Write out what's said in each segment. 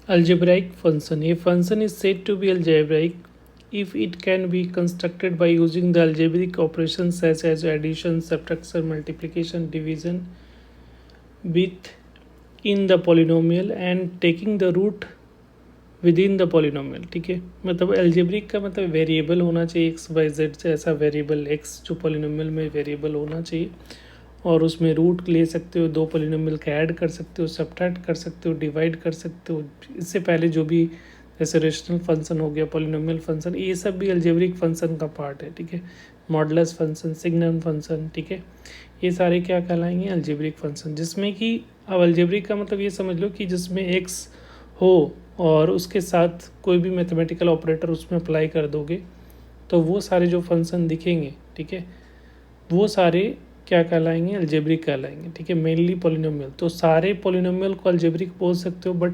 Algebraic function. A function is said to be algebraic if it can be constructed by using the algebraic operations such as addition, subtraction, multiplication, division within the polynomial and taking the root with in the polynomial. ठीक है, मतलब algebraic का मतलब variable होना चाहिए x Y Z से, ऐसा variable x जो पोलिनोमियल में वेरिएबल होना चाहिए और उसमें रूट ले सकते हो, दो पोलिनोमियल का ऐड कर सकते हो, सब्ट्रैक्ट कर सकते हो, डिवाइड कर सकते हो. इससे पहले जो भी जैसे रेशनल फंक्शन हो गया, पोलिनोमियल फंक्शन, ये सब भी एल्जेब्रिक फंक्शन का पार्ट है. ठीक है, मॉडुलस फंक्शन, सिग्नम फंक्शन, ठीक है, ये सारे क्या कहलाएंगे? Algebraic function. जिसमें कि अब एल्जेब्रिक का मतलब ये समझ लो कि जिसमें एक्स हो और उसके साथ कोई भी मैथमेटिकल ऑपरेटर उसमें अप्लाई कर दोगे तो वो सारे जो फंक्शन दिखेंगे, ठीक है, वो सारे क्या कहलाएंगे? अलजेब्रिक कहलाएंगे. ठीक है, मेनली पोलिनोमियल. तो सारे पोलिनोमियल को अलजेब्रिक बोल सकते हो, but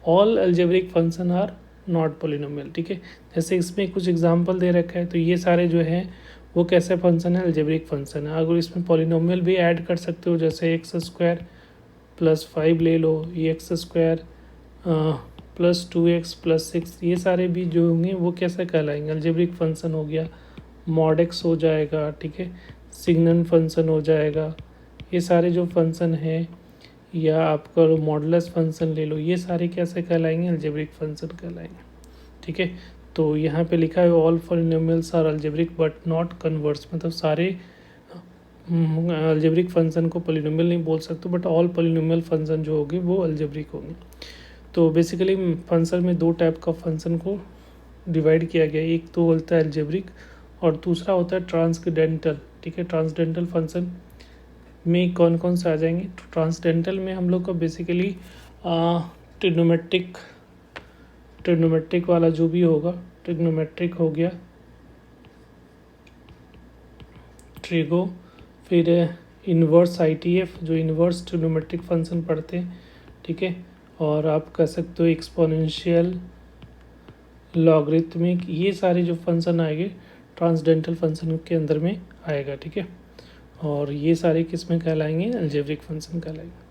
all algebraic function are not polynomial. ठीक है, जैसे इसमें कुछ एग्जांपल दे रखा है, तो ये सारे जो हैं वो कैसे फंक्शन है? अलजेब्रिक फंक्शन है. अगर इसमें पोलिनोमियल भी ऐड कर सकते हो, जैसे एक्स स्क्वायर प्लस 5 ले लो, ये x square plus 2x plus 6, ये सारे भी जो होंगे वो कैसे कहलाएंगे? अलजेब्रिक फंक्शन हो गया. मॉड एक्स हो जाएगा. ठीक है, सिग्नम फंक्शन हो जाएगा. ये सारे जो फंक्शन हैं, या आपका मॉडुलस फंक्शन ले लो, ये सारे कैसे कहलाएंगे? अलजेब्रिक फंक्शन कहलाएंगे. ठीक है, तो यहाँ पे लिखा है all polynomials are algebraic but not converse, मतलब सारे अलजेब्रिक फंक्शन को पॉलिनोमियल नहीं बोल सकते, बट ऑल पॉलिनोमियल फंक्शन जो होंगे वो अलजेब्रिक होंगे. तो बेसिकली फंक्शन में दो टाइप का फंक्शन को डिवाइड किया गया. एक तो होता है अलजेब्रिक और दूसरा होता है ट्रांसडेंटल. ठीक है, ट्रांसडेंटल फंक्शन में कौन कौन से आ जाएंगे? तो ट्रांसडेंटल में हम लोग का बेसिकली ट्रिग्नोमेट्रिक वाला जो भी होगा, ट्रिग्नोमेट्रिक हो गया, ट्रिगो, फिर इन्वर्स ITF जो इन्वर्स ट्रिग्नोमेट्रिक फंक्शन पढ़ते हैं. ठीक है, और आप कह सकते हो एक्सपोनेंशियल, लॉगरिथमिक, ये सारे जो फंक्शन आएंगे ट्रांसडेंटल फंक्शन के अंदर में आएगा. ठीक है, और ये सारे किस में कहलाएंगे? अलजेब्रिक फंक्शन कहलाएंगे.